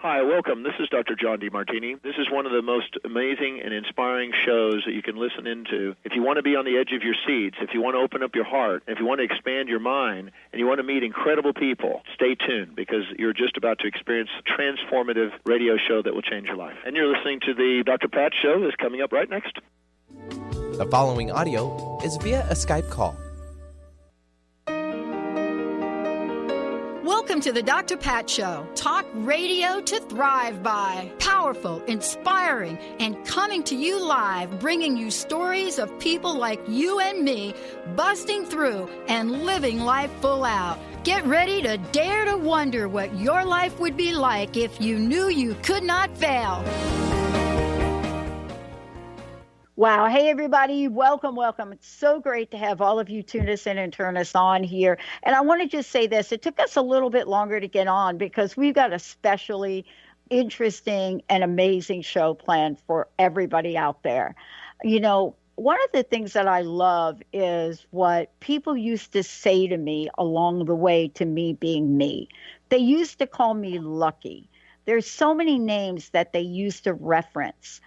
Hi, welcome. This is Dr. John DeMartini. This is one of the most amazing and inspiring shows that you can listen into. If you want to be on the edge of your seats, if you want to open up your heart, if you want to expand your mind, and you want to meet incredible people, stay tuned because you're just about to experience a transformative radio show that will change your life. And you're listening to the Dr. Pat Show that's coming up right next. The following audio is via a Skype call. Welcome to the Dr. Pat Show. Talk radio to thrive by. Powerful, inspiring, and coming to you live, bringing you stories of people like you and me, busting through and living life full out. Get ready to dare to wonder what your life would be like if you knew you could not fail. Wow. Hey, everybody. Welcome, welcome. It's so great to have all of you tune us in and turn us on here. And I want to just say this. It took us a little bit longer to get on because we've got a especially interesting and amazing show planned for everybody out there. You know, one of the things that I love is what people used to say to me along the way to me being me. They used to call me lucky. There's so many names that they used to reference.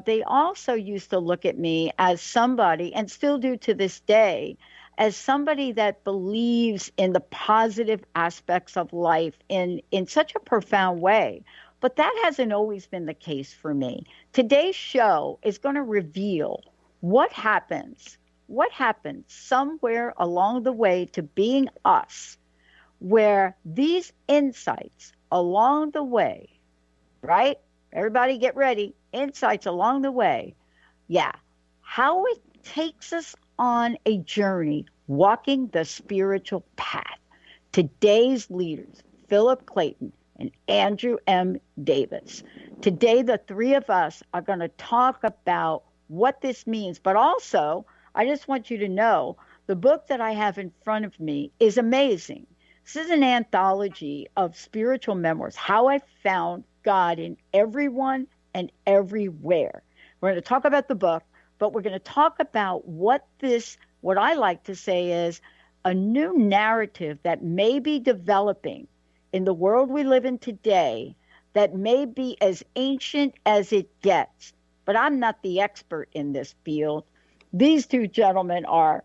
They also used to look at me as somebody, and still do to this day, as somebody that believes in the positive aspects of life in such a profound way. But that hasn't always been the case for me. Today's show is going to reveal what happens somewhere along the way to being us, where these insights along the way, right? Everybody get ready. Insights along the way. Yeah. How it takes us on a journey walking the spiritual path. Today's leaders, Philip Clayton and Andrew M. Davis. Today, the three of us are going to talk about what this means. But also, I just want you to know the book that I have in front of me is amazing. This is an anthology of spiritual memoirs, how I found God in everyone and everywhere. We're going to talk about the book, but we're going to talk about what I like to say is a new narrative that may be developing in the world we live in today that may be as ancient as it gets. But I'm not the expert in this field. These two gentlemen are.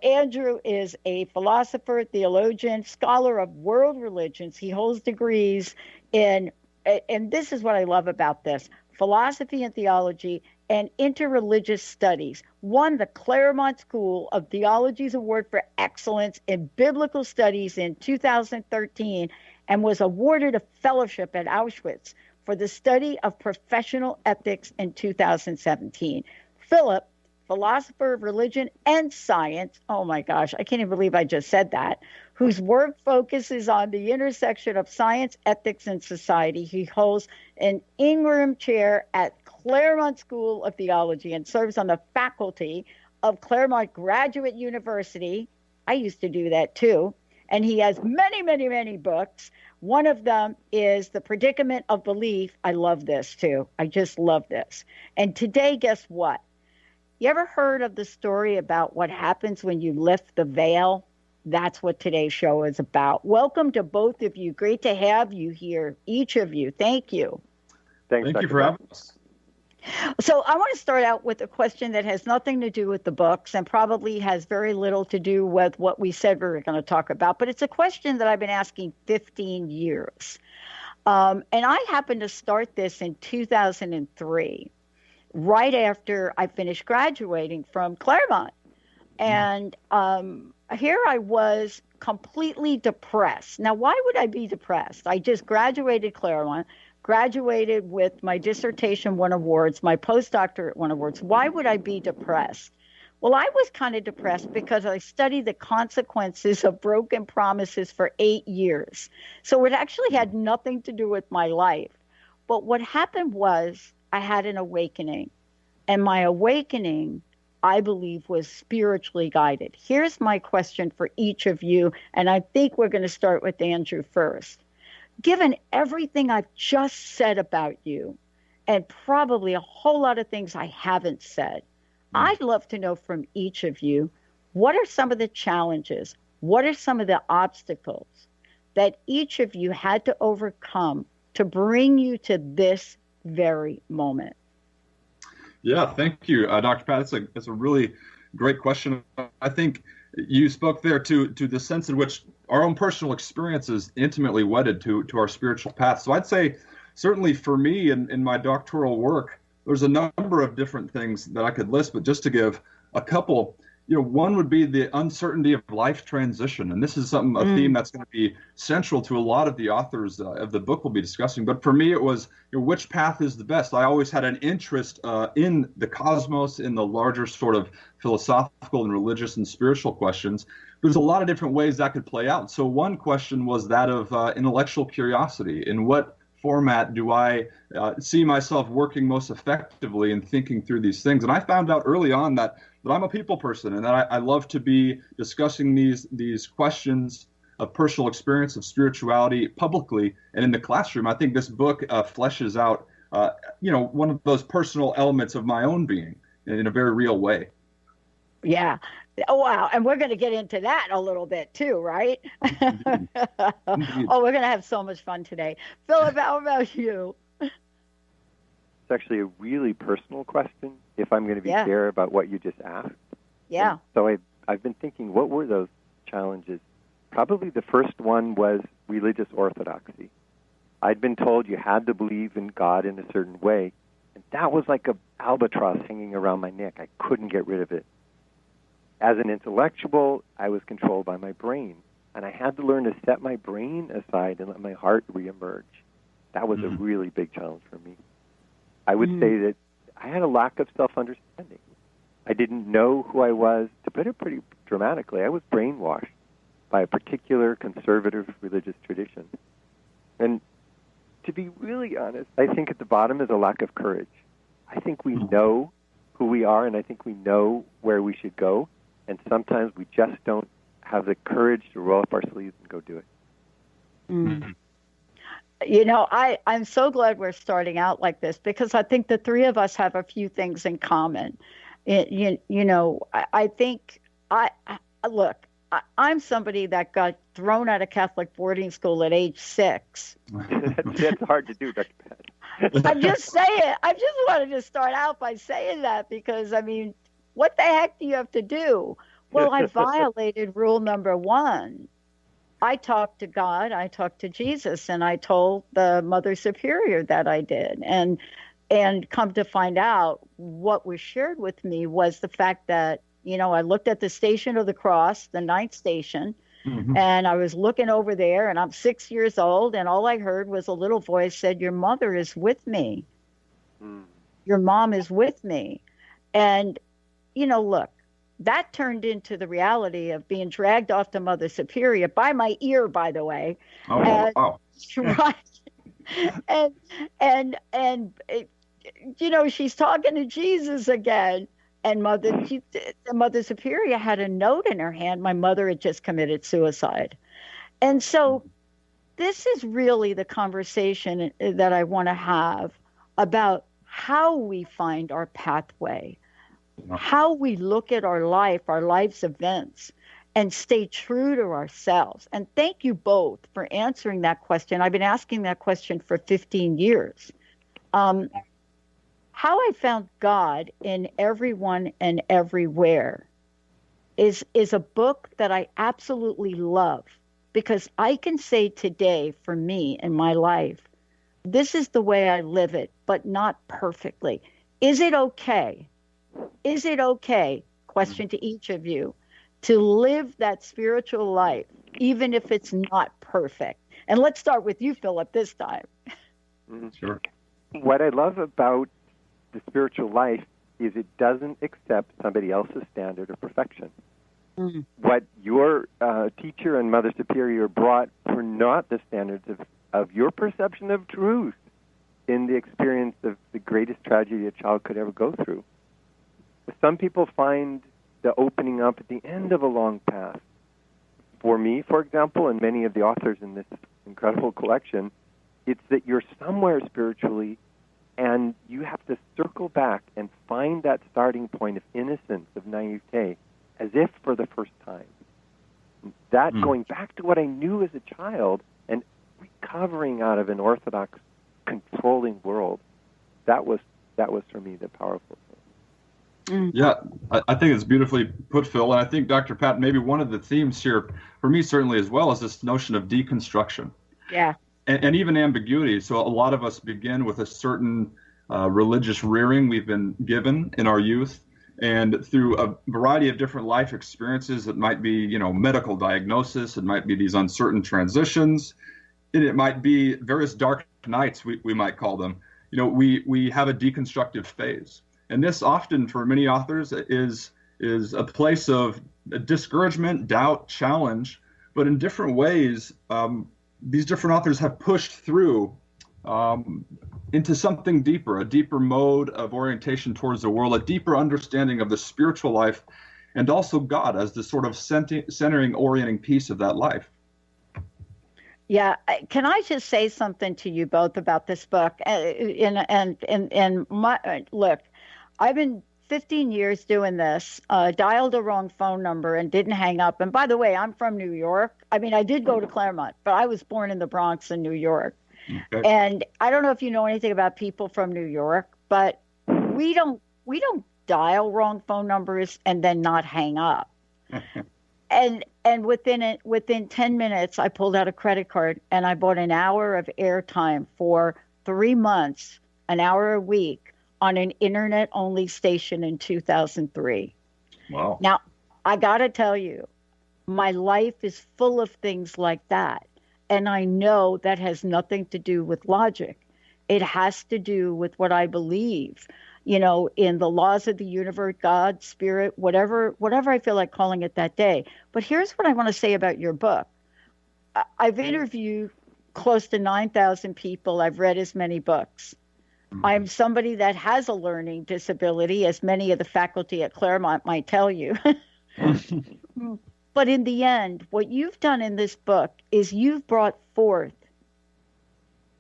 Andrew is a philosopher, theologian, scholar of world religions. He holds degrees in, and this is what I love about this, philosophy and theology and interreligious studies. Won the Claremont School of Theology's Award for Excellence in Biblical Studies in 2013 and was awarded a fellowship at Auschwitz for the study of professional ethics in 2017. Philip, philosopher of religion and science, oh my gosh, I can't even believe I just said that, whose work focuses on the intersection of science, ethics, and society. He holds an Ingram Chair at Claremont School of Theology and serves on the faculty of Claremont Graduate University. I used to do that too. And he has many, many, many books. One of them is The Predicament of Belief. I love this too. I just love this. And today, guess what? You ever heard of the story about what happens when you lift the veil? That's what today's show is about. Welcome to both of you. Great to have you here, each of you. Thank you. Thank you for having us. So I want to start out with a question that has nothing to do with the books and probably has very little to do with what we said we were going to talk about. But it's a question that I've been asking 15 years. And I happened to start this in 2003. Right after I finished graduating from Claremont. And here I was completely depressed. Now, why would I be depressed? I just graduated Claremont, graduated with my dissertation won awards, my postdoctorate won awards. Why would I be depressed? Well, I was kind of depressed because I studied the consequences of broken promises for 8 years. So it actually had nothing to do with my life. But what happened was, I had an awakening, and my awakening, I believe, was spiritually guided. Here's my question for each of you, and I think we're going to start with Andrew first. Given everything I've just said about you, and probably a whole lot of things I haven't said, I'd love to know from each of you, what are some of the challenges? What are some of the obstacles that each of you had to overcome to bring you to this very moment? Yeah, thank you, Dr. Pat. It's a really great question. I think you spoke there to the sense in which our own personal experience is intimately wedded to our spiritual path. So I'd say, certainly for me in my doctoral work, there's a number of different things that I could list, but just to give a couple, one would be the uncertainty of life transition. And this is a theme that's going to be central to a lot of the authors of the book we'll be discussing. But for me, it was, which path is the best? I always had an interest in the cosmos, in the larger sort of philosophical and religious and spiritual questions. There's a lot of different ways that could play out. So one question was that of intellectual curiosity. In what format do I see myself working most effectively in thinking through these things? And I found out early on that I'm a people person, and that I love to be discussing these questions of personal experience, of spirituality publicly and in the classroom. I think this book fleshes out, one of those personal elements of my own being in a very real way. Yeah. Oh, wow. And we're going to get into that a little bit too, right? Indeed. Oh, we're going to have so much fun today. Philip, how about you? It's actually a really personal question, if I'm going to be fair about what you just asked. Yeah. And so I've been thinking, what were those challenges? Probably the first one was religious orthodoxy. I'd been told you had to believe in God in a certain way, and that was like an albatross hanging around my neck. I couldn't get rid of it. As an intellectual, I was controlled by my brain, and I had to learn to set my brain aside and let my heart reemerge. That was a really big challenge for me. I would say that I had a lack of self-understanding. I didn't know who I was. To put it pretty dramatically, I was brainwashed by a particular conservative religious tradition. And to be really honest, I think at the bottom is a lack of courage. I think we know who we are, and I think we know where we should go, and sometimes we just don't have the courage to roll up our sleeves and go do it. I'm so glad we're starting out like this, because I think the three of us have a few things in common. I think I'm somebody that got thrown out of Catholic boarding school at age 6. That's hard to do, Dr. Pat. I'm just saying. I just wanted to start out by saying that, because, what the heck do you have to do? Well, I violated rule number 1. I talked to God, I talked to Jesus, and I told the Mother Superior that I did. And come to find out, what was shared with me was the fact that, I looked at the Station of the Cross, the 9th station, and I was looking over there, and I'm 6 years old, and all I heard was a little voice said, "Your mother is with me. Your mom is with me." And, look, that turned into the reality of being dragged off to Mother Superior by my ear, by the way. Wow. Right. and she's talking to Jesus again. And the Mother Superior had a note in her hand. My mother had just committed suicide. And so this is really the conversation that I want to have about how we find our pathway, how we look at our life, our life's events, and stay true to ourselves. And thank you both for answering that question. I've been asking that question for 15 years. How I found God in Everyone and Everywhere is a book that I absolutely love, because I can say today, for me in my life, this is the way I live it, but not perfectly. Is it okay? Is it okay, question to each of you, to live that spiritual life, even if it's not perfect? And let's start with you, Philip, this time. Sure. What I love about the spiritual life is it doesn't accept somebody else's standard of perfection. What your teacher and Mother Superior brought were not the standards of your perception of truth in the experience of the greatest tragedy a child could ever go through. Some people find the opening up at the end of a long path. For me, for example, and many of the authors in this incredible collection, it's that you're somewhere spiritually, and you have to circle back and find that starting point of innocence, of naivete, as if for the first time. That going back to what I knew as a child and recovering out of an orthodox controlling world. That was for me the powerful thing. Yeah, I think it's beautifully put, Phil. And I think, Dr. Pat, maybe one of the themes here, for me certainly as well, is this notion of deconstruction. Yeah. And even ambiguity. So a lot of us begin with a certain religious rearing we've been given in our youth. And through a variety of different life experiences, it might be, medical diagnosis, it might be these uncertain transitions, and it might be various dark nights, we might call them. We have a deconstructive phase. And this often, for many authors, is a place of discouragement, doubt, challenge. But in different ways, these different authors have pushed through into something deeper, a deeper mode of orientation towards the world, a deeper understanding of the spiritual life, and also God as the sort of centering, orienting piece of that life. Yeah, can I just say something to you both about this book? Look, I've been 15 years doing this, dialed a wrong phone number and didn't hang up. And by the way, I'm from New York. I mean, I did go to Claremont, but I was born in the Bronx in New York. Okay. And I don't know if you know anything about people from New York, but we don't dial wrong phone numbers and then not hang up. And within 10 minutes, I pulled out a credit card and I bought an hour of airtime for 3 months, an hour a week, on an internet-only station in 2003. Wow. Now, I got to tell you, my life is full of things like that. And I know that has nothing to do with logic. It has to do with what I believe, in the laws of the universe, God, spirit, whatever I feel like calling it that day. But here's what I want to say about your book. I've interviewed close to 9,000 people. I've read as many books. I'm somebody that has a learning disability, as many of the faculty at Claremont might tell you. But in the end, what you've done in this book is you've brought forth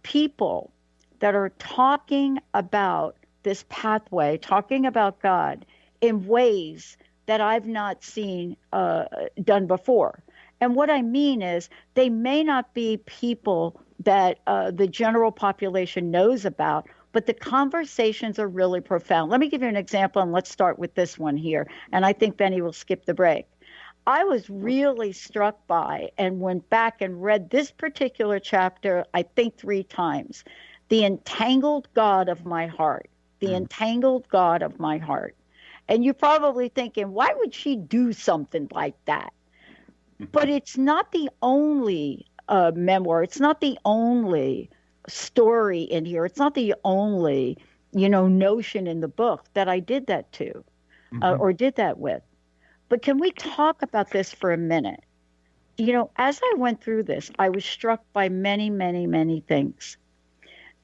people that are talking about this pathway, talking about God in ways that I've not seen done before. And what I mean is they may not be people that the general population knows about, but the conversations are really profound. Let me give you an example, and let's start with this one here. And I think Benny will skip the break. I was really struck by and went back and read this particular chapter, I think 3 times. The entangled God of my heart. The entangled God of my heart. And you're probably thinking, why would she do something like that? But it's not the only memoir. It's not the only story in here. It's not the only, notion in the book that I did that to or did that with. But can we talk about this for a minute? As I went through this, I was struck by many, many, many things.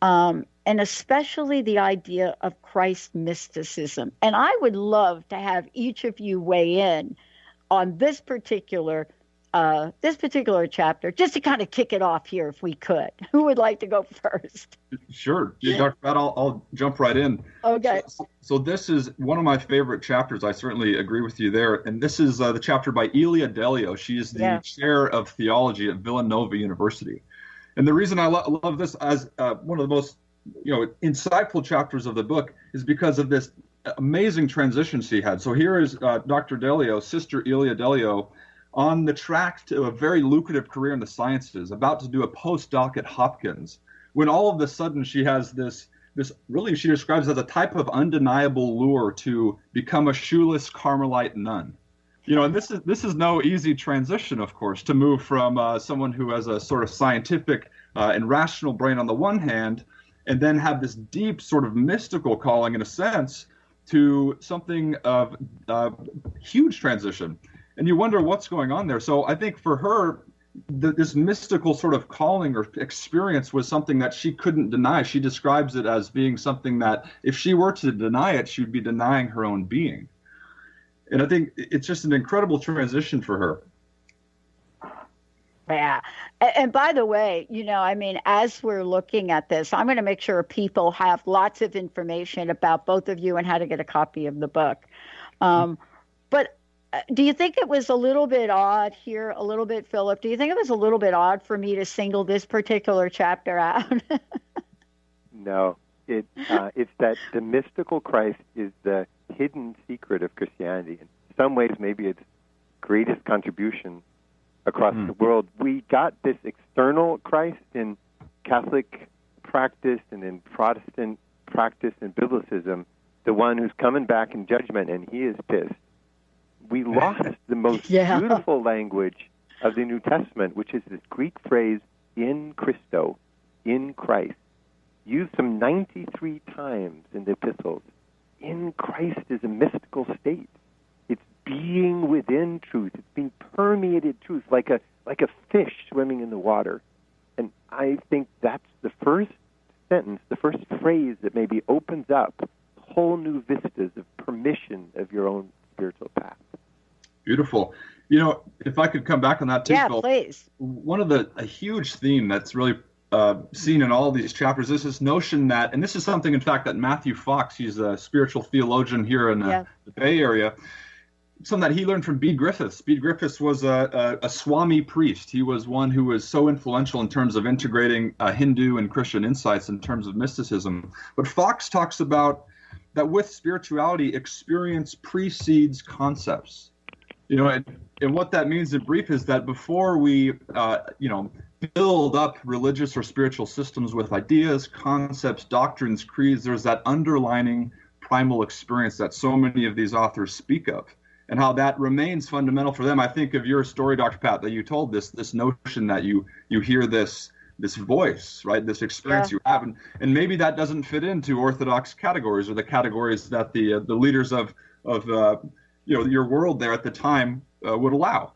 And especially the idea of Christ mysticism. And I would love to have each of you weigh in on this particular chapter, just to kind of kick it off here, if we could. Who would like to go first? Sure. Yeah, Dr. Pat, I'll jump right in. Okay. So this is one of my favorite chapters. I certainly agree with you there. And this is the chapter by Elia Delio. She is the chair of theology at Villanova University. And the reason I love this as one of the most insightful chapters of the book is because of this amazing transition she had. So here is Dr. Delio, Sister Elia Delio, on the track to a very lucrative career in the sciences, about to do a postdoc at Hopkins, when all of a sudden she has this really, she describes as a type of undeniable lure to become a shoeless Carmelite nun. And this is no easy transition, of course, to move from someone who has a sort of scientific and rational brain on the one hand, and then have this deep sort of mystical calling, in a sense, to something of huge transition. And you wonder what's going on there. So I think for her, this mystical sort of calling or experience was something that she couldn't deny. She describes it as being something that if she were to deny it, she would be denying her own being. And I think it's just an incredible transition for her. Yeah. And by the way, as we're looking at this, I'm going to make sure people have lots of information about both of you and how to get a copy of the book. But do you think it was a little bit odd here, a little bit, Philip? Do you think it was a little bit odd for me to single this particular chapter out? No, it's that the mystical Christ is the hidden secret of Christianity. In some ways, maybe its greatest contribution across the world. We got this external Christ in Catholic practice and in Protestant practice and biblicism, the one who's coming back in judgment, and he is pissed. We lost the most beautiful language of the New Testament, which is this Greek phrase, in Christo, in Christ, used some 93 times in the epistles. In Christ is a mystical state. It's being within truth. It's being permeated truth, like a fish swimming in the water. And I think that's the first sentence, the first phrase that maybe opens up whole new vistas of permission of your own spiritual path. Beautiful. You know, if I could come back on that too, Phil. Please. One of a huge theme that's really seen in all these chapters is this notion that, and this is something, in fact, that Matthew Fox, he's a spiritual theologian here in the Bay Area, something that he learned from Bede Griffiths. Bede Griffiths was a Swami priest. He was one who was so influential in terms of integrating Hindu and Christian insights in terms of mysticism. But Fox talks about that with spirituality, experience precedes concepts. You know, and what that means in brief is that before we, build up religious or spiritual systems with ideas, concepts, doctrines, creeds, there's that underlining primal experience that so many of these authors speak of, and how that remains fundamental for them. I think of your story, Dr. Pat, that you told this notion that you hear this voice, right? This experience you have, and maybe that doesn't fit into orthodox categories or the categories that the leaders of your world there at the time would allow.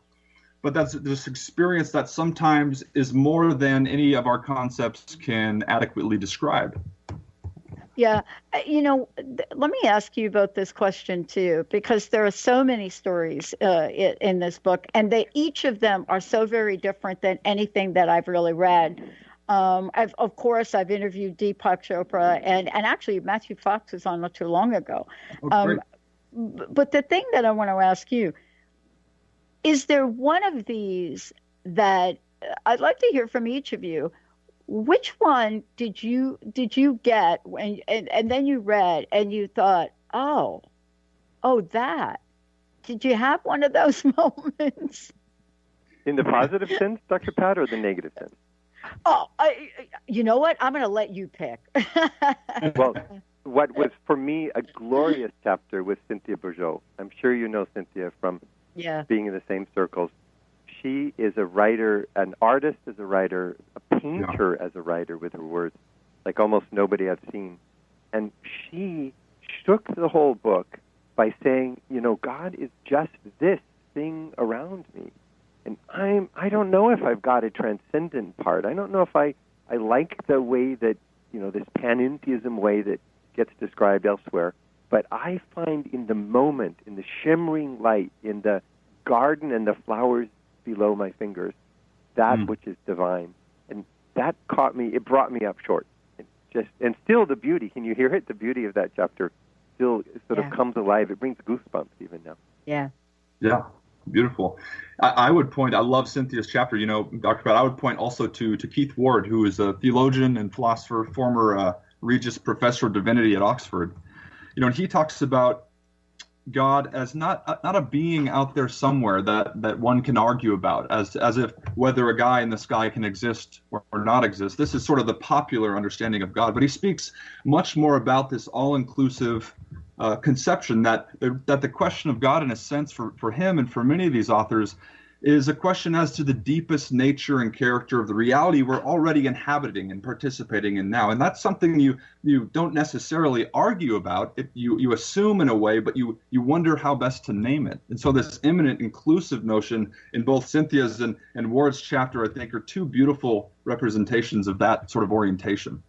But that's this experience that sometimes is more than any of our concepts can adequately describe. Yeah. Let me ask you about this question too, because there are so many stories in this book, and each of them are so very different than anything that I've really read. I've interviewed Deepak Chopra, and actually Matthew Fox was on not too long ago. But the thing that I want to ask you, is there one of these that I'd like to hear from each of you? Which one did you get and then you read and you thought, oh, that? Did you have one of those moments? In the positive sense, Dr. Pat, or the negative sense? Oh, you know what? I'm going to let you pick. Well, what was for me a glorious chapter was Cynthia Bourgeault. I'm sure you know Cynthia from being in the same circles. She is a writer, an artist as a writer, a painter as a writer with her words, like almost nobody I've seen. And she shook the whole book by saying, God is just this thing around me. And I don't know if I've got a transcendent part. I don't know if I like the way that, this panentheism way that gets described elsewhere. But I find in the moment, in the shimmering light, in the garden and the flowers below my fingers, that which is divine. And that caught me, it brought me up short. And still the beauty, can you hear it? The beauty of that chapter still sort of comes alive. It brings goosebumps even now. Yeah. Yeah. Beautiful. I would point, I love Cynthia's chapter, Dr. Pratt, I would point also to Keith Ward, who is a theologian and philosopher, former Regius Professor of Divinity at Oxford. And he talks about God as not a being out there somewhere that one can argue about, as if whether a guy in the sky can exist or not exist. This is sort of the popular understanding of God, but he speaks much more about this all-inclusive conception that the question of God, in a sense, for him and for many of these authors, is a question as to the deepest nature and character of the reality we're already inhabiting and participating in now. And that's something you don't necessarily argue about. You assume in a way, but you wonder how best to name it. And so this immanent inclusive notion in both Cynthia's and Ward's chapter, I think, are two beautiful representations of that sort of orientation.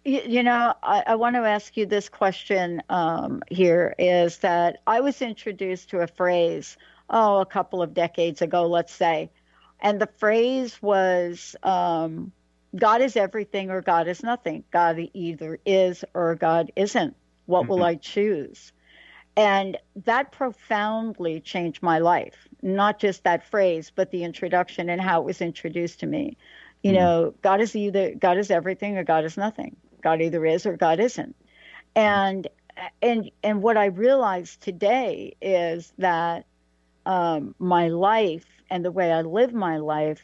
I want to ask you this question here, is that I was introduced to a phrase, a couple of decades ago, let's say. And the phrase was, God is everything or God is nothing. God either is or God isn't. What will I choose? And that profoundly changed my life. Not just that phrase, but the introduction and how it was introduced to me. God is everything or God is nothing. God either is or God isn't. And what I realized today is that my life and the way I live my life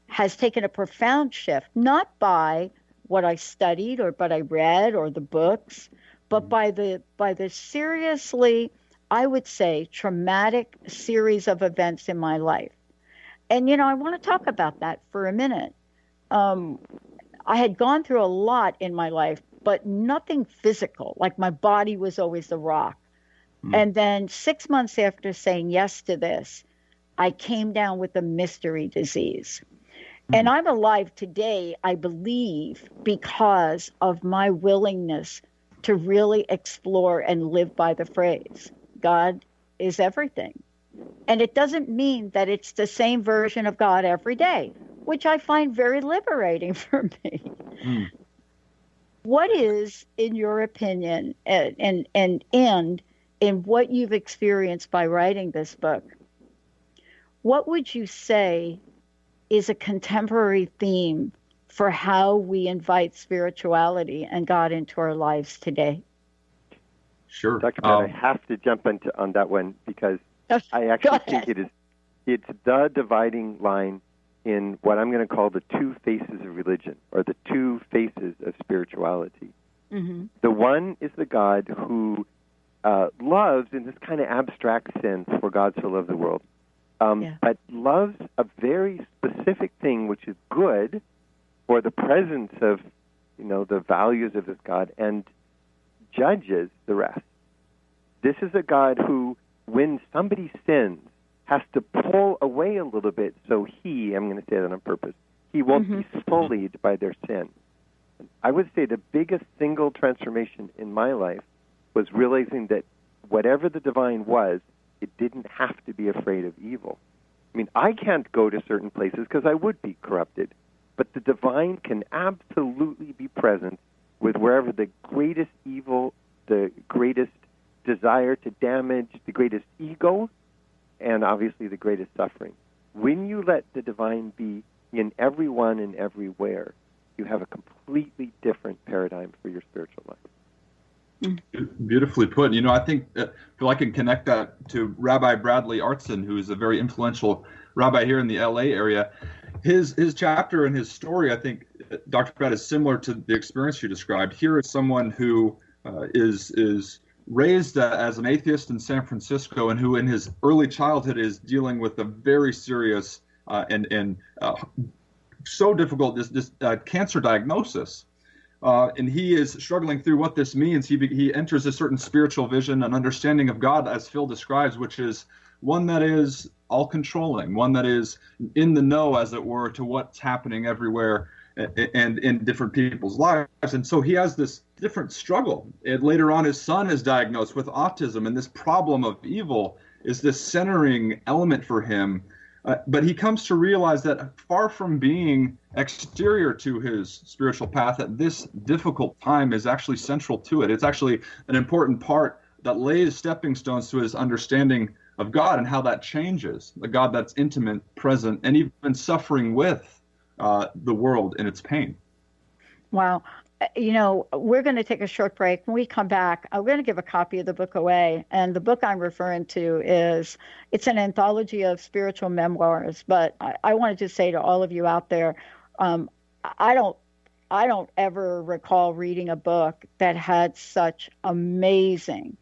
has taken a profound shift, not by what I studied or what I read or the books, but by the seriously, I would say, traumatic series of events in my life. And, I want to talk about that for a minute. I had gone through a lot in my life, but nothing physical. Like my body was always a rock. And then 6 months after saying yes to this, I came down with a mystery disease. And I'm alive today, I believe, because of my willingness to really explore and live by the phrase, God is everything. And it doesn't mean that it's the same version of God every day, which I find very liberating for me. What is, in your opinion, and in what you've experienced by writing this book, what would you say is a contemporary theme for how we invite spirituality and God into our lives today? Sure. Dr. Pat, I have to jump on that one because I actually think it's the dividing line in what I'm going to call the two faces of religion, or the two faces of spirituality. The one is the God who loves in this kind of abstract sense, for God so loved the world, but loves a very specific thing, which is good, or the presence of, the values of this God, and judges the rest. This is a God who, when somebody sins, has to pull away a little bit so I'm going to say that on purpose, he won't be sullied by their sin. I would say the biggest single transformation in my life was realizing that whatever the divine was, it didn't have to be afraid of evil. I mean, I can't go to certain places because I would be corrupted, but the divine can absolutely be present with wherever the greatest evil, the greatest desire to damage, the greatest ego, and obviously the greatest suffering. When you let the divine be in everyone and everywhere, you have a completely different paradigm for your spiritual life. Beautifully put. I think I can connect that to Rabbi Bradley Artson, who is a very influential rabbi here in the LA area. His chapter and his story, I think, Dr. Pratt, is similar to the experience you described. Here is someone who is raised as an atheist in San Francisco, and who in his early childhood is dealing with a very serious and so difficult this cancer diagnosis. And he is struggling through what this means. He enters a certain spiritual vision and understanding of God, as Phil describes, which is one that is all-controlling, one that is in the know, as it were, to what's happening everywhere and in different people's lives. And so he has this different struggle. And later on, his son is diagnosed with autism, and this problem of evil is this centering element for him. But he comes to realize that far from being exterior to his spiritual path, that this difficult time is actually central to it. It's actually an important part that lays stepping stones to his understanding of God and how that changes, the God that's intimate, present, and even suffering with the world in its pain. Wow. We're going to take a short break. When we come back, I'm going to give a copy of the book away. And the book I'm referring to it's an anthology of spiritual memoirs. But I wanted to say to all of you out there, I don't ever recall reading a book that had such amazing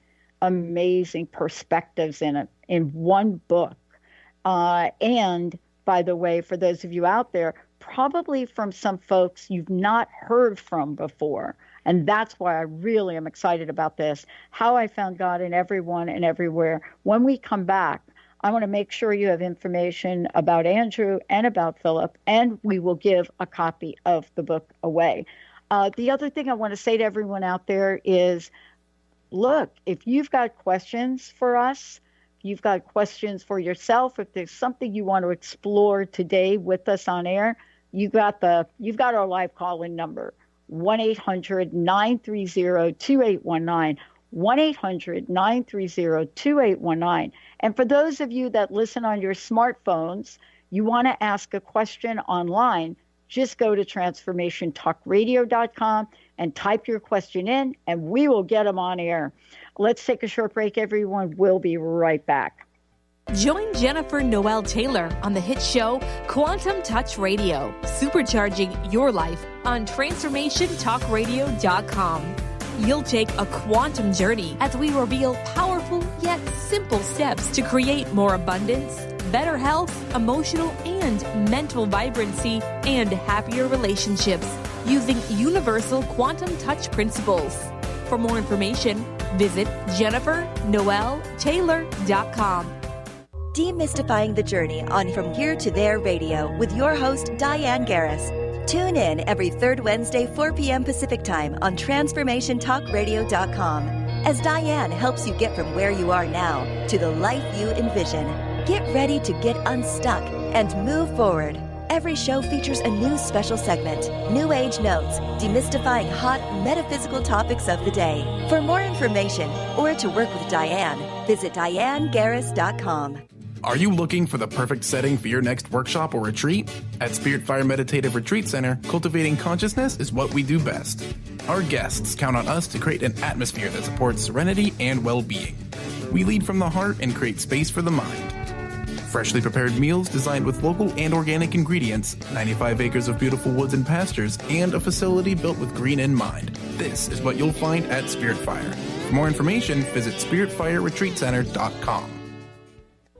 perspectives in it, in one book. And by the way, for those of you out there, probably from some folks you've not heard from before. And that's why I really am excited about this, how I found God in everyone and everywhere. When we come back, I want to make sure you have information about Andrew and about Philip, and we will give a copy of the book away. The other thing I want to say to everyone out there is, look, if you've got questions for us, you've got questions for yourself, if there's something you want to explore today with us on air, you've got our live call-in number, 1-800-930-2819, 1-800-930-2819. And for those of you that listen on your smartphones, you want to ask a question online, just go to transformationtalkradio.com. and type your question in, and we will get them on air. Let's take a short break, everyone. We'll be right back. Join Jennifer Noel Taylor on the hit show Quantum Touch Radio, supercharging your life on TransformationTalkRadio.com. You'll take a quantum journey as we reveal powerful yet simple steps to create more abundance, better health, emotional and mental vibrancy, and happier relationships using universal quantum touch principles. For more information, visit JenniferNoelTaylor.com. Demystifying the journey on From Here to There Radio with your host, Diane Garris. Tune in every third Wednesday, 4 p.m. Pacific Time on TransformationTalkRadio.com as Diane helps you get from where you are now to the life you envision. Get ready to get unstuck and move forward. Every show features a new special segment, New Age Notes, demystifying hot metaphysical topics of the day. For more information or to work with Diane, visit DianeGarris.com. Are you looking for the perfect setting for your next workshop or retreat? At Spirit Fire Meditative Retreat Center, cultivating consciousness is what we do best. Our guests count on us to create an atmosphere that supports serenity and well-being. We lead from the heart and create space for the mind. Freshly prepared meals designed with local and organic ingredients, 95 acres of beautiful woods and pastures, and a facility built with green in mind. This is what you'll find at Spirit Fire. For more information, visit SpiritFireRetreatCenter.com.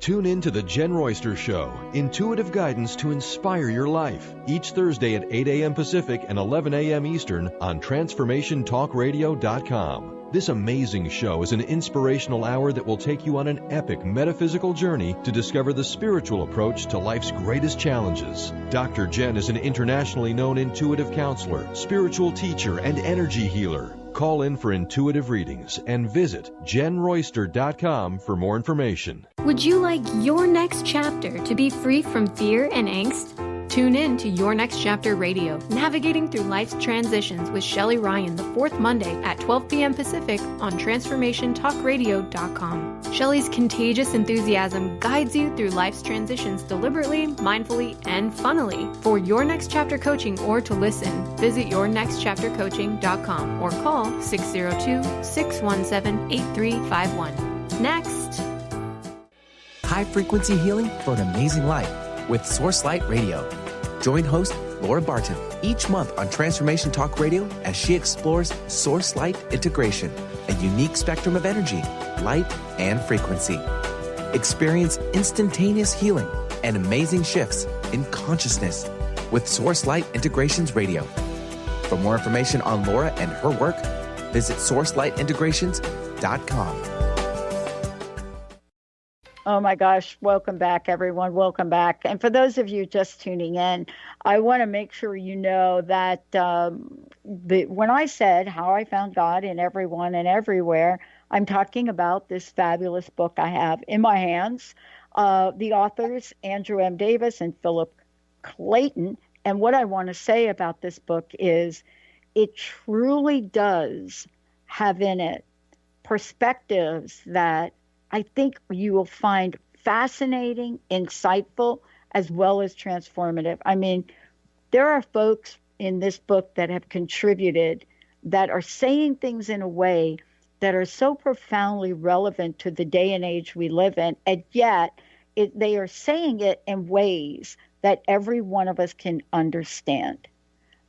Tune in to The Jen Royster Show, intuitive guidance to inspire your life, each Thursday at 8 a.m. Pacific and 11 a.m. Eastern on TransformationTalkRadio.com. This amazing show is an inspirational hour that will take you on an epic metaphysical journey to discover the spiritual approach to life's greatest challenges. Dr. Jen is an internationally known intuitive counselor, spiritual teacher, and energy healer. Call in for intuitive readings and visit JenRoyster.com for more information. Would you like your next chapter to be free from fear and angst? Tune in to Your Next Chapter Radio, navigating through life's transitions with Shelley Ryan the fourth Monday at 12 p.m. Pacific on TransformationTalkRadio.com. Shelley's contagious enthusiasm guides you through life's transitions deliberately, mindfully, and funnily. For Your Next Chapter coaching or to listen, visit YourNextChapterCoaching.com or call 602-617-8351. Next. High frequency healing for an amazing life with Source Light Radio. Join host Laura Barton each month on Transformation Talk Radio as she explores Source Light integration, a unique spectrum of energy, light, and frequency. Experience instantaneous healing and amazing shifts in consciousness with Source Light Integrations Radio. For more information on Laura and her work, visit SourceLightIntegrations.com. Oh my gosh, welcome back, everyone. Welcome back. And for those of you just tuning in, I want to make sure you know that when I said how I found God in everyone and everywhere, I'm talking about this fabulous book I have in my hands. The authors, Andrew M. Davis and Philip Clayton. And what I want to say about this book is it truly does have in it perspectives that I think you will find fascinating, insightful, as well as transformative. I mean, there are folks in this book that have contributed that are saying things in a way that are so profoundly relevant to the day and age we live in, and yet they are saying it in ways that every one of us can understand.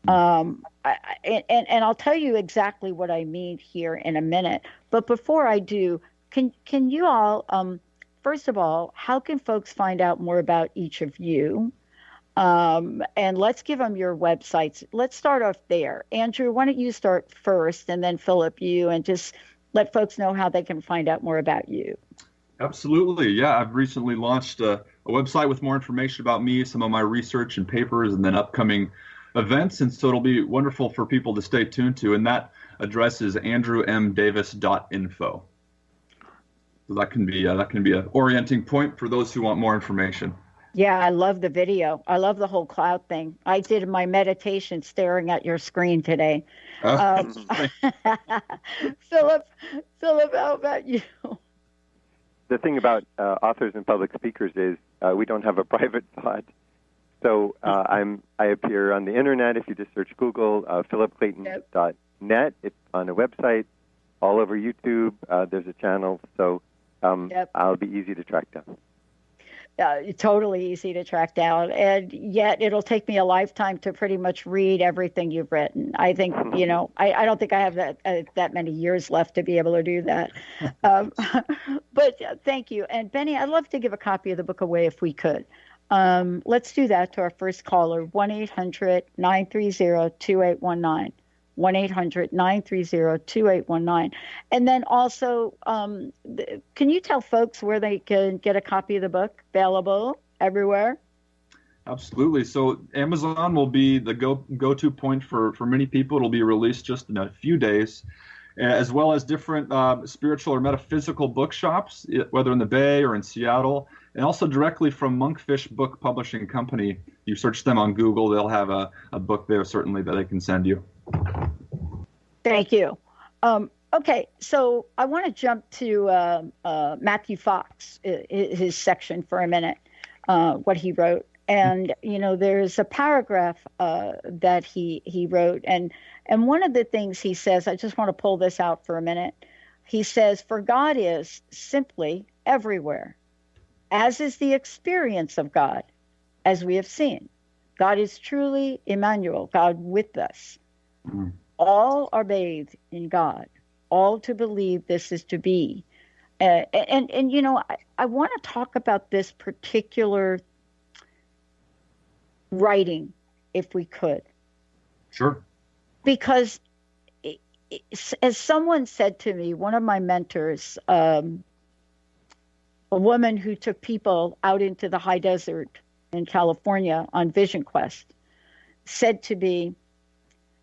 And I'll tell you exactly what I mean here in a minute. But before I do, can you all, first of all, how can folks find out more about each of you? And let's give them your websites. Let's start off there. Andrew, why don't you start first, and then Philip, you, and just let folks know how they can find out more about you. Absolutely. Yeah, I've recently launched a website with more information about me, some of my research and papers, and then upcoming events. And so it'll be wonderful for people to stay tuned to. And that address is andrewmdavis.info. So that can be an orienting point for those who want more information. Yeah, I love the video. I love the whole cloud thing. I did my meditation staring at your screen today. Philip, how about you? The thing about authors and public speakers is we don't have a private thought. So I appear on the internet. If you just search Google, philipclayton.info. net. It's on a website, all over YouTube. There's a channel, so I'll be easy to track down. Totally easy to track down, and yet it'll take me a lifetime to pretty much read everything you've written. I think, I don't think I have that many years left to be able to do that. But thank you. And Benny, I'd love to give a copy of the book away if we could. Let's do that to our first caller, 1-800-930-2819. 1-800-930-2819. And then also, can you tell folks where they can get a copy of the book? Available everywhere? Absolutely. So Amazon will be the go-to point for many people. It'll be released just in a few days, as well as different spiritual or metaphysical bookshops, whether in the Bay or in Seattle, and also directly from Monkfish Book Publishing Company. You search them on Google, they'll have a book there certainly that they can send you. Thank you. Okay, so I want to jump to Matthew Fox, his section for a minute, what he wrote. And, there's a paragraph that he wrote. And one of the things he says, I just want to pull this out for a minute. He says, "For God is simply everywhere, as is the experience of God, as we have seen. God is truly Emmanuel, God with us. All are bathed in God, all to believe this is to be." I want to talk about this particular writing, if we could. Sure. Because as someone said to me, one of my mentors, a woman who took people out into the high desert in California on Vision Quest, said to me,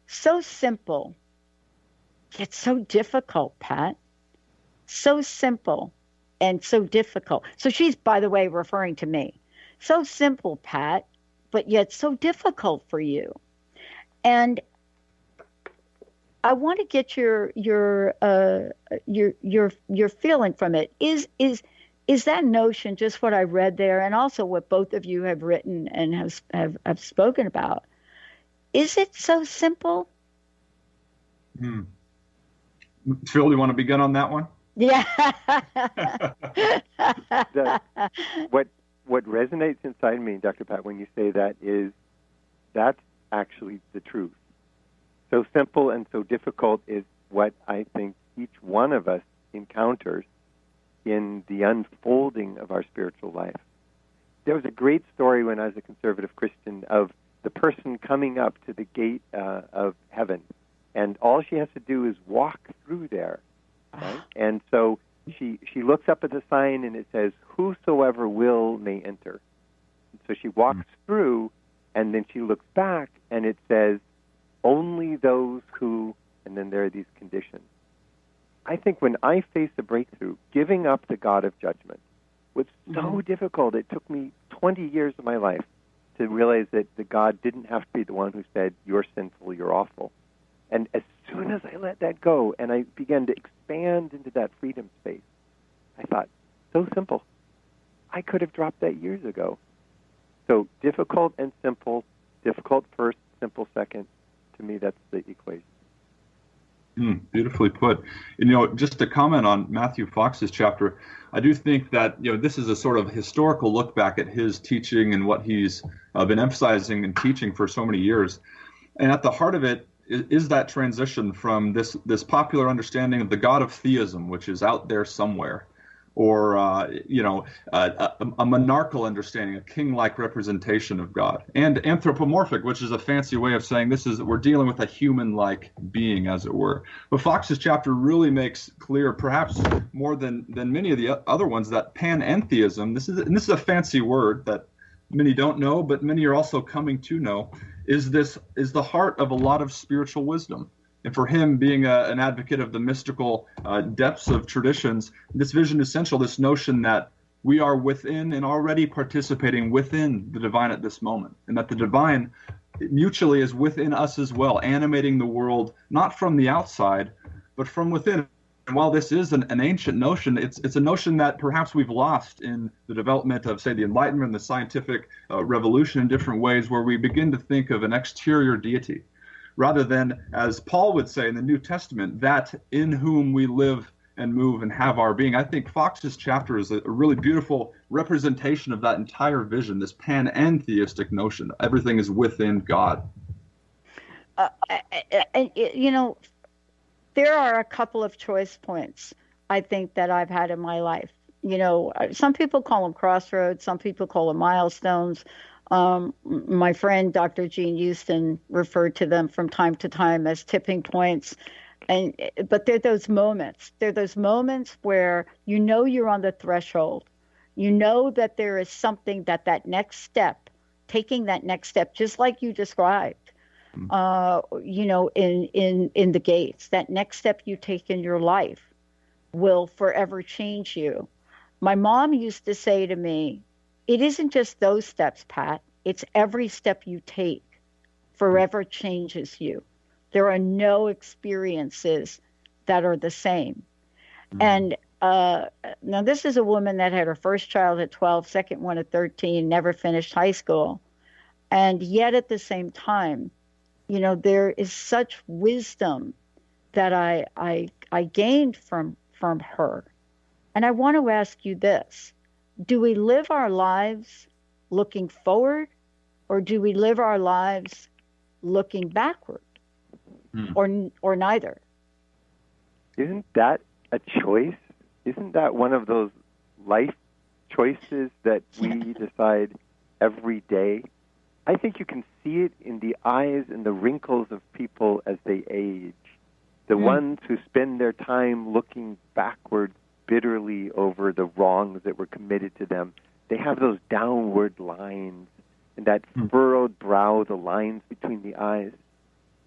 "So simple, yet so difficult, Pat. So simple and so difficult." So she's, by the way, referring to me. "So simple, Pat, but yet so difficult for you." And I want to get your feeling from it. Is that notion just what I read there, and also what both of you have written and have spoken about? Is it so simple? Phil, you want to begin on that one? Yeah. What resonates inside me, Dr. Pat, when you say that is that's actually the truth. So simple and so difficult is what I think each one of us encounters in the unfolding of our spiritual life. There was a great story when I was a conservative Christian of the person coming up to the gate of heaven, and all she has to do is walk through there. Right? And so she looks up at the sign, and it says, "Whosoever will may enter." So she walks through, and then she looks back, and it says, "Only those who," and then there are these conditions. I think when I face a breakthrough, giving up the God of judgment was so difficult. It took me 20 years of my life to realize that the God didn't have to be the one who said, "You're sinful, you're awful." And as soon as I let that go and I began to expand into that freedom space, I thought, so simple. I could have dropped that years ago. So difficult and simple, difficult first, simple second. To me, that's the equation. Beautifully put. And, just to comment on Matthew Fox's chapter, I do think that, this is a sort of historical look back at his teaching and what he's been emphasizing and teaching for so many years. And at the heart of it is that transition from this popular understanding of the God of theism, which is out there somewhere, or a monarchical understanding, a king-like representation of God, and anthropomorphic, which is a fancy way of saying we're dealing with a human-like being, as it were. But Fox's chapter really makes clear, perhaps more than many of the other ones, that panentheism, this is a fancy word that many don't know, but many are also coming to know, is the heart of a lot of spiritual wisdom. And for him, being an advocate of the mystical depths of traditions, this vision is central, this notion that we are within and already participating within the divine at this moment, and that the divine mutually is within us as well, animating the world, not from the outside, but from within. And while this is an ancient notion, it's a notion that perhaps we've lost in the development of, say, the Enlightenment and the scientific revolution in different ways, where we begin to think of an exterior deity. rather than, as Paul would say in the New Testament, that in whom we live and move and have our being. I think Fox's chapter is a really beautiful representation of that entire vision, this panentheistic notion. Everything is within God. There are a couple of choice points I think that I've had in my life. Some people call them crossroads, some people call them milestones. My friend, Dr. Jean Houston, referred to them from time to time as tipping points. But they're those moments. They're those moments where you're on the threshold. You know that there is something that next step, taking that next step, just like you described, in the gates, that next step you take in your life will forever change you. My mom used to say to me, it isn't just those steps, Pat. It's every step you take forever changes you. There are no experiences that are the same. And now this is a woman that had her first child at 12, second one at 13, never finished high school. And yet at the same time, there is such wisdom that I gained from her. And I want to ask you this. Do we live our lives looking forward, or do we live our lives looking backward? Or neither? Isn't that a choice? Isn't that one of those life choices that we decide every day? I think you can see it in the eyes and the wrinkles of people as they age. The ones who spend their time looking backward bitterly over the wrongs that were committed to them, they have those downward lines and that furrowed brow, the lines between the eyes.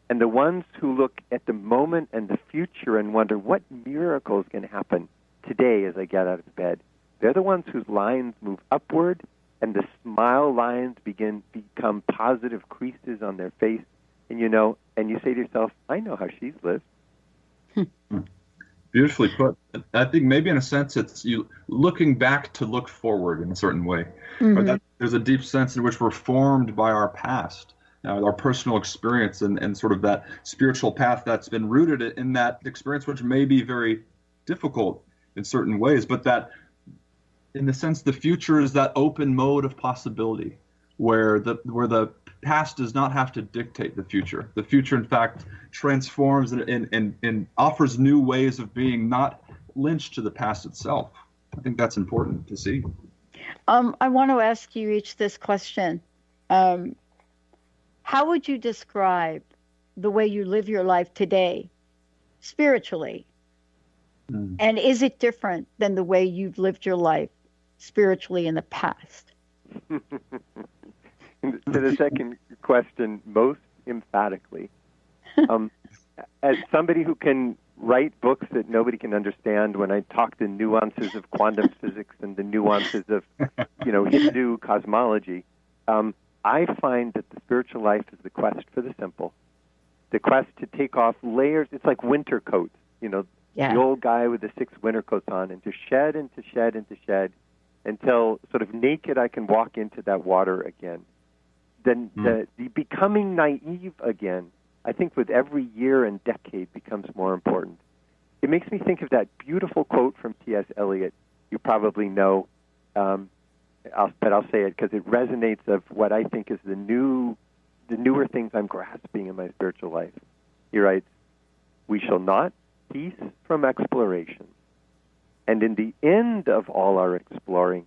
And the ones who look at the moment and the future and wonder what miracles can happen today as I get out of bed, they're the ones whose lines move upward and the smile lines become positive creases on their face. And you say to yourself, I know how she's lived. Beautifully put. I think maybe in a sense it's you looking back to look forward in a certain way. Or there's a deep sense in which we're formed by our past. Our personal experience and sort of that spiritual path that's been rooted in that experience, which may be very difficult in certain ways, but that in the sense the future is that open mode of possibility where the past does not have to dictate the future. The future, in fact, transforms and offers new ways of being, not lynched to the past itself. I think that's important to see. I want to ask you each this question. How would you describe the way you live your life today, spiritually? And is it different than the way you've lived your life spiritually in the past? To the second question, most emphatically. As somebody who can write books that nobody can understand, when I talk the nuances of quantum physics and the nuances of, Hindu cosmology, I find that the spiritual life is the quest for the simple, the quest to take off layers. It's like winter coats, the old guy with the 6 winter coats on, and to shed and to shed and to shed until sort of naked I can walk into that water again. Then the becoming naive again, I think with every year and decade becomes more important. It makes me think of that beautiful quote from T.S. Eliot. You probably know, but I'll say it because it resonates of what I think is the newer things I'm grasping in my spiritual life. He writes, "We shall not cease from exploration, and in the end of all our exploring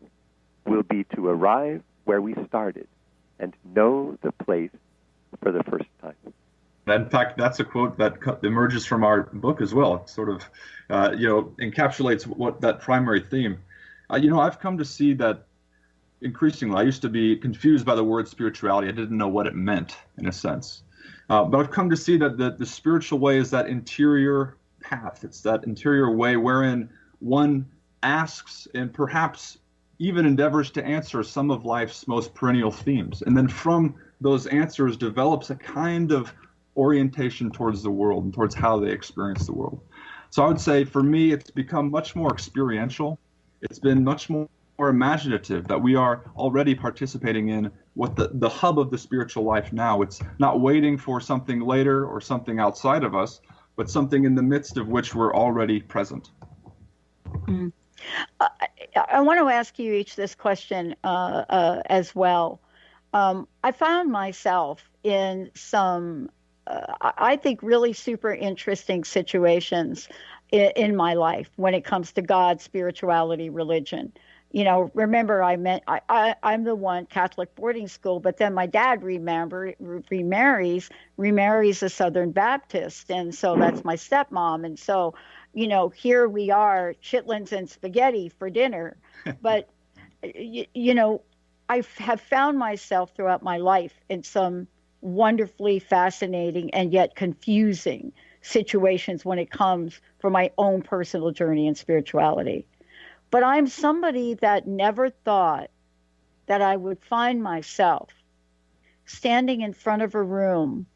will be to arrive where we started and know the place for the first time." In fact, that's a quote that emerges from our book as well. It sort of, encapsulates what that primary theme. I've come to see that increasingly. I used to be confused by the word spirituality. I didn't know what it meant, in a sense. But I've come to see that the spiritual way is that interior path. It's that interior way wherein one asks and perhaps even endeavors to answer some of life's most perennial themes. And then from those answers develops a kind of orientation towards the world and towards how they experience the world. So I would say for me, it's become much more experiential. It's been much more imaginative, that we are already participating in what the hub of the spiritual life now. It's not waiting for something later or something outside of us, but something in the midst of which we're already present. Mm. I want to ask you each this question as well. I found myself in some, I think, really super interesting situations in my life when it comes to God, spirituality, religion. You know, remember I'm the one Catholic boarding school, but then my dad remarries a Southern Baptist. And so that's my stepmom. And so, you know, here we are, chitlins and spaghetti for dinner. But, you know, I have found myself throughout my life in some wonderfully fascinating and yet confusing situations when it comes for my own personal journey in spirituality. But I'm somebody that never thought that I would find myself standing in front of a room,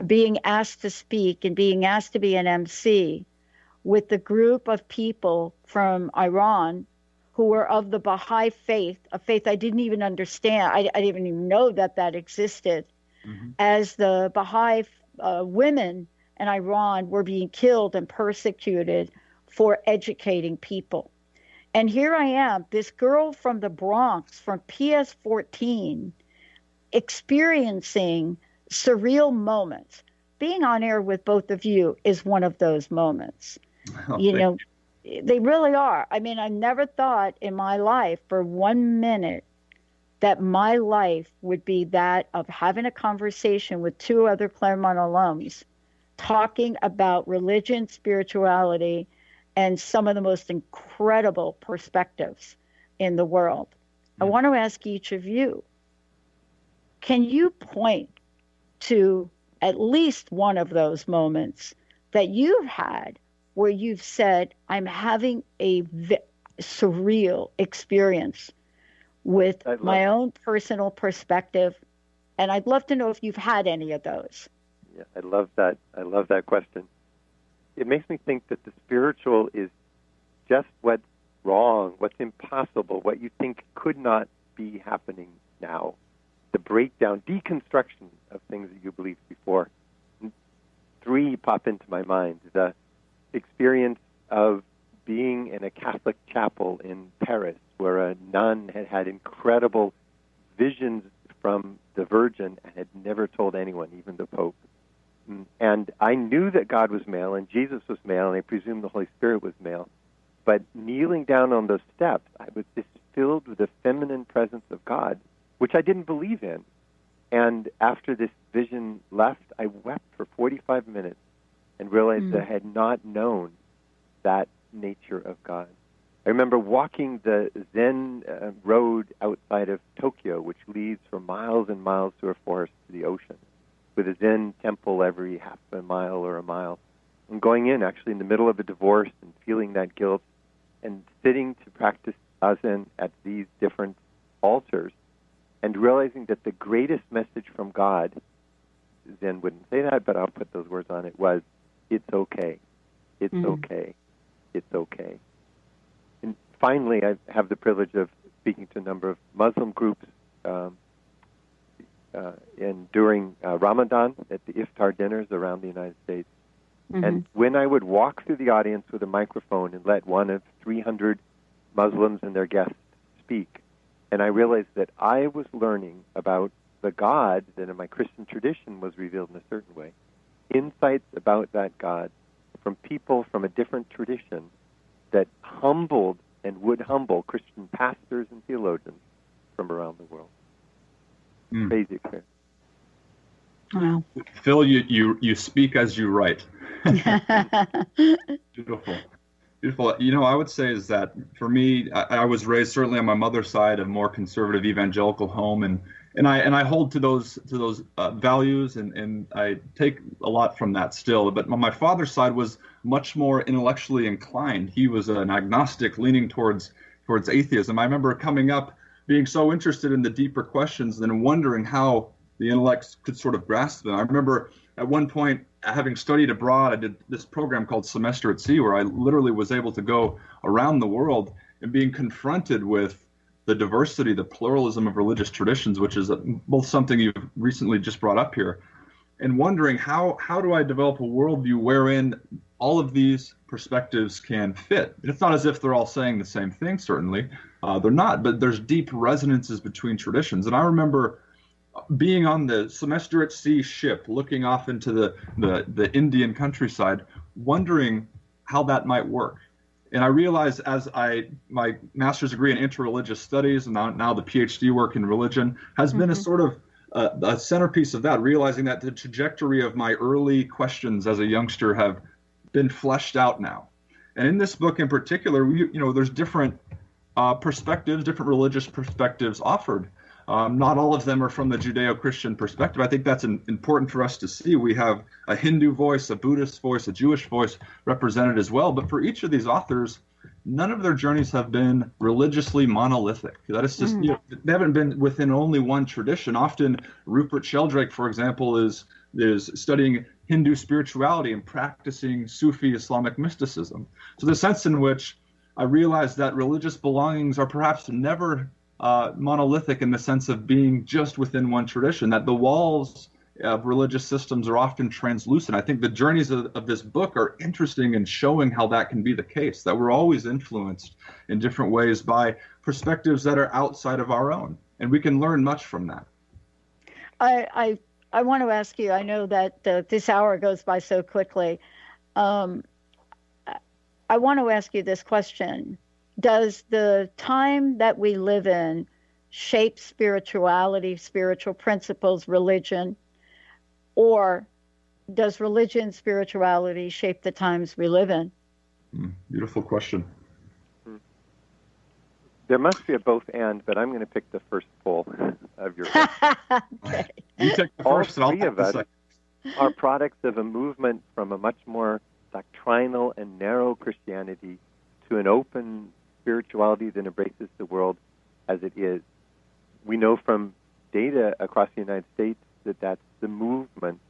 being asked to speak and being asked to be an MC with the group of people from Iran who were of the Baha'i faith, a faith I didn't even understand. I didn't even know that existed. Mm-hmm. As the Baha'i women in Iran were being killed and persecuted for educating people. And here I am, this girl from the Bronx, from PS14, experiencing surreal moments. Being on air with both of you is one of those moments. Oh, you know, they really are. I mean, I never thought in my life for 1 minute that my life would be that of having a conversation with two other Claremont alums, talking about religion, spirituality, and some of the most incredible perspectives in the world. I want to ask each of you, can you point to at least one of those moments that you've had where you've said, I'm having a surreal experience with my own personal perspective? And I'd love to know if you've had any of those. Yeah, I love that. I love that question. It makes me think that the spiritual is just what's wrong, what's impossible, what you think could not be happening now. The breakdown, deconstruction of things that you believed before. 3 pop into my mind. The experience of being in a Catholic chapel in Paris where a nun had incredible visions from the Virgin and had never told anyone, even the Pope. And I knew that God was male and Jesus was male, and I presume the Holy Spirit was male. But kneeling down on those steps, I was just filled with the feminine presence of God, which I didn't believe in. And after this vision left, I wept for 45 minutes and realized that I had not known that nature of God. I remember walking the Zen road outside of Tokyo, which leads for miles and miles through a forest to the ocean, with a Zen temple every half a mile or a mile, and going in actually in the middle of a divorce and feeling that guilt and sitting to practice Zazen at these different altars and realizing that the greatest message from God, Zen wouldn't say that, but I'll put those words on it, was, it's okay. It's okay. It's okay. And finally, I have the privilege of speaking to a number of Muslim groups during Ramadan at the iftar dinners around the United States. Mm-hmm. And when I would walk through the audience with a microphone and let one of 300 Muslims and their guests speak, and I realized that I was learning about the God that in my Christian tradition was revealed in a certain way, insights about that God from people from a different tradition that humbled and would humble Christian pastors and theologians from around the world. Crazy experience. Wow. Phil, you speak as you write. Beautiful. Beautiful. You know, I would say is that for me, I was raised certainly on my mother's side, a more conservative evangelical home, and I hold to those values, and I take a lot from that still. But my father's side was much more intellectually inclined. He was an agnostic, leaning towards atheism. I remember coming up being so interested in the deeper questions and wondering how the intellect could sort of grasp them. I remember at one point, having studied abroad, I did this program called Semester at Sea, where I literally was able to go around the world and being confronted with the diversity, the pluralism of religious traditions, which is both something you've recently just brought up here, and wondering how do I develop a worldview wherein all of these perspectives can fit. It's not as if they're all saying the same thing, certainly. They're not, but there's deep resonances between traditions. And I remember being on the semester at sea ship, looking off into the Indian countryside, wondering how that might work. And I realized as my master's degree in interreligious studies and now the PhD work in religion has been a sort of a centerpiece of that, realizing that the trajectory of my early questions as a youngster have been fleshed out now. And in this book in particular, there's different perspectives, different religious perspectives offered. Not all of them are from the Judeo-Christian perspective. I think that's important for us to see. We have a Hindu voice, a Buddhist voice, a Jewish voice represented as well. But for each of these authors, none of their journeys have been religiously monolithic. That is just, they haven't been within only one tradition. Often Rupert Sheldrake, for example, is studying Hindu spirituality and practicing Sufi Islamic mysticism. So the sense in which I realized that religious belongings are perhaps never monolithic in the sense of being just within one tradition, that the walls of religious systems are often translucent. I think the journeys of this book are interesting in showing how that can be the case, that we're always influenced in different ways by perspectives that are outside of our own, and we can learn much from that. I want to ask you, I know that this hour goes by so quickly. I want to ask you this question. Does the time that we live in shape spirituality, spiritual principles, religion, or does religion, spirituality shape the times we live in? Beautiful question. There must be a both and, but I'm going to pick the first poll of your question. Okay. You take the first, and I'll take the second. Are products of a movement from a much more doctrinal and narrow Christianity to an open spirituality that embraces the world as it is. We know from data across the United States that that's the movement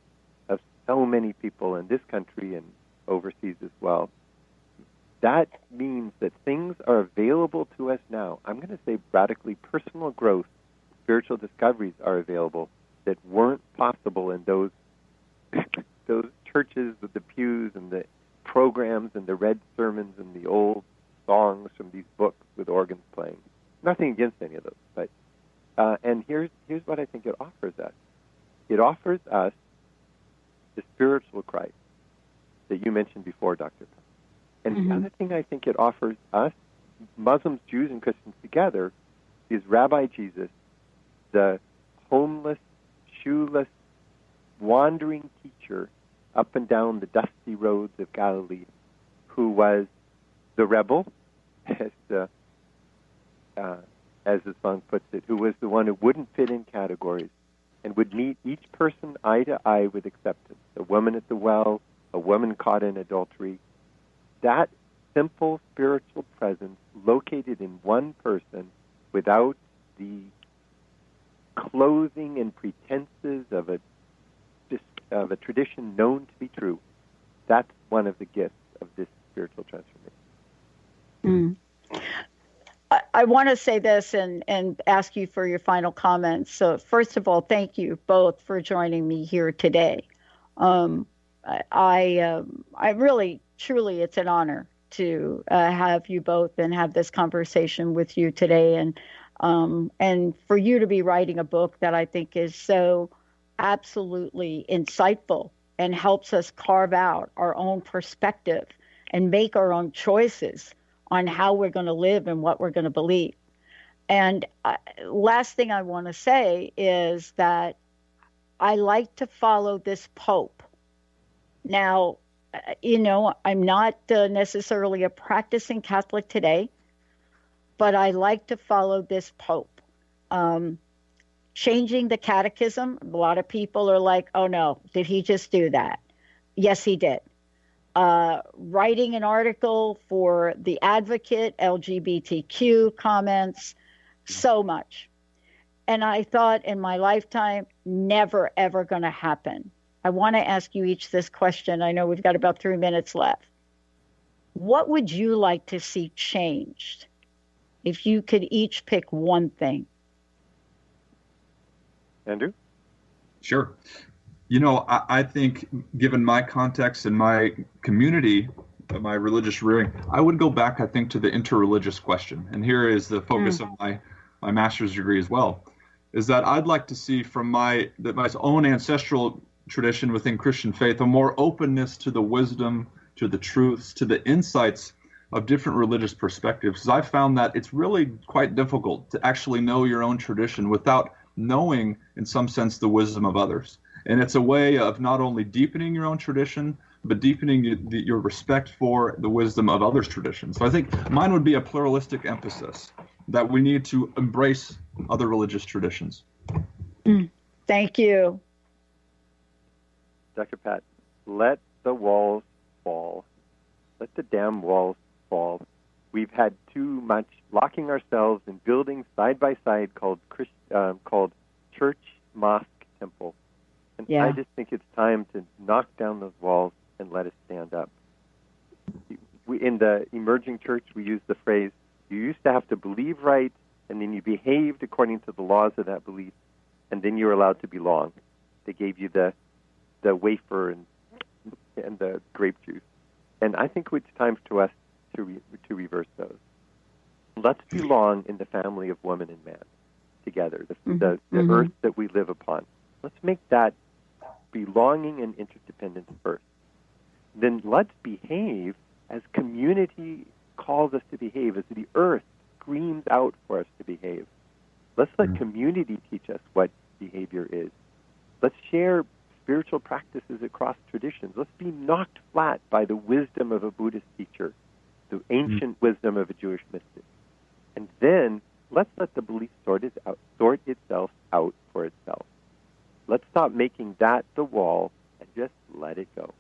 of so many people in this country and overseas as well. That means that things are available to us now. I'm going to say radically personal growth, spiritual discoveries are available that weren't possible in those churches with the pews and the programs and the read sermons and the old songs from these books with organs playing. Nothing against any of those, but and here's what I think it offers us. It offers us the spiritual Christ that you mentioned before, Dr. And the other thing I think it offers us, Muslims, Jews, and Christians together, is Rabbi Jesus, the homeless, shoeless, wandering teacher up and down the dusty roads of Galilee, who was the rebel, as the song puts it, who was the one who wouldn't fit in categories and would meet each person eye to eye with acceptance. A woman at the well, a woman caught in adultery. That simple spiritual presence located in one person without the clothing and pretenses of a tradition known to be true, that's one of the gifts of this spiritual transformation. I want to say this and ask you for your final comments. So first of all, thank you both for joining me here today. I really, truly, it's an honor to have you both and have this conversation with you today, and for you to be writing a book that I think is so absolutely insightful and helps us carve out our own perspective and make our own choices on how we're going to live and what we're going to believe. And last thing I want to say is that I like to follow this Pope. Now, I'm not necessarily a practicing Catholic today, but I like to follow this Pope. Changing the catechism, a lot of people are like, oh no, did he just do that? Yes, he did. Writing an article for The Advocate, LGBTQ comments, so much. And I thought in my lifetime, never, ever going to happen. I want to ask you each this question. I know we've got about 3 minutes left. What would you like to see changed if you could each pick one thing. Andrew? Sure. I think given my context and my community, my religious rearing, I would go back, I think, to the interreligious question. And here is the focus of my master's degree as well, is that I'd like to see from my own ancestral tradition within Christian faith a more openness to the wisdom, to the truths, to the insights of different religious perspectives. Because I've found that it's really quite difficult to actually know your own tradition without knowing, in some sense, the wisdom of others. And it's a way of not only deepening your own tradition, but deepening your respect for the wisdom of others' traditions. So I think mine would be a pluralistic emphasis, that we need to embrace other religious traditions. Thank you. Dr. Pat, let the walls fall. Let the damn walls fall. We've had too much locking ourselves in buildings side by side called church, mosque, temple. And I just think it's time to knock down those walls and let us stand up. In the emerging church, we use the phrase, you used to have to believe right, and then you behaved according to the laws of that belief, and then you were allowed to belong. They gave you the wafer and the grape juice. And I think it's time to us to reverse those. Let's belong in the family of woman and man together, the earth that we live upon. Let's make that belonging and interdependence first. Then let's behave as community calls us to behave, as the earth screams out for us to behave. Let's let community teach us what behavior is. Let's share spiritual practices across traditions. Let's be knocked flat by the wisdom of a Buddhist teacher, the ancient wisdom of a Jewish mystic. And then let's let the belief sort itself out for itself. Let's stop making that the wall and just let it go.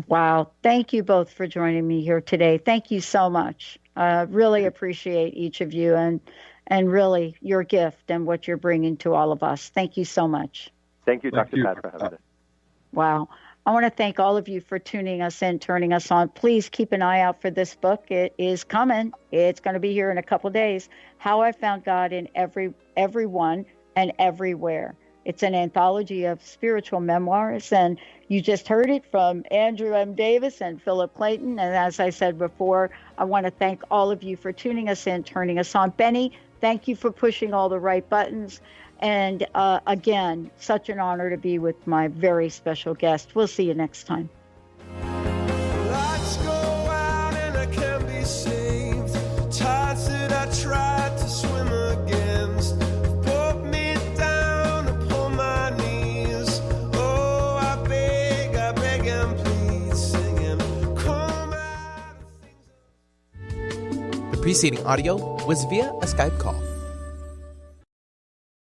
Wow. Thank you both for joining me here today. Thank you so much. Really appreciate each of you and really your gift and what you're bringing to all of us. Thank you so much. Thank you, Dr. Pat, for having us. Wow. I want to thank all of you for tuning us in, turning us on. Please keep an eye out for this book. It is coming. It's going to be here in a couple days. How I Found God in Everyone and Everywhere. It's an anthology of spiritual memoirs, and you just heard it from Andrew M. Davis and Philip Clayton. And as I said before, I want to thank all of you for tuning us in, turning us on. Benny, thank you for pushing all the right buttons. And again, such an honor to be with my very special guest. We'll see you next time. Lights go out and I can't be saved. Tides that I tried to swim against put me down upon my knees. Oh, I beg and plead, singing, come out. The preceding audio was via a Skype call.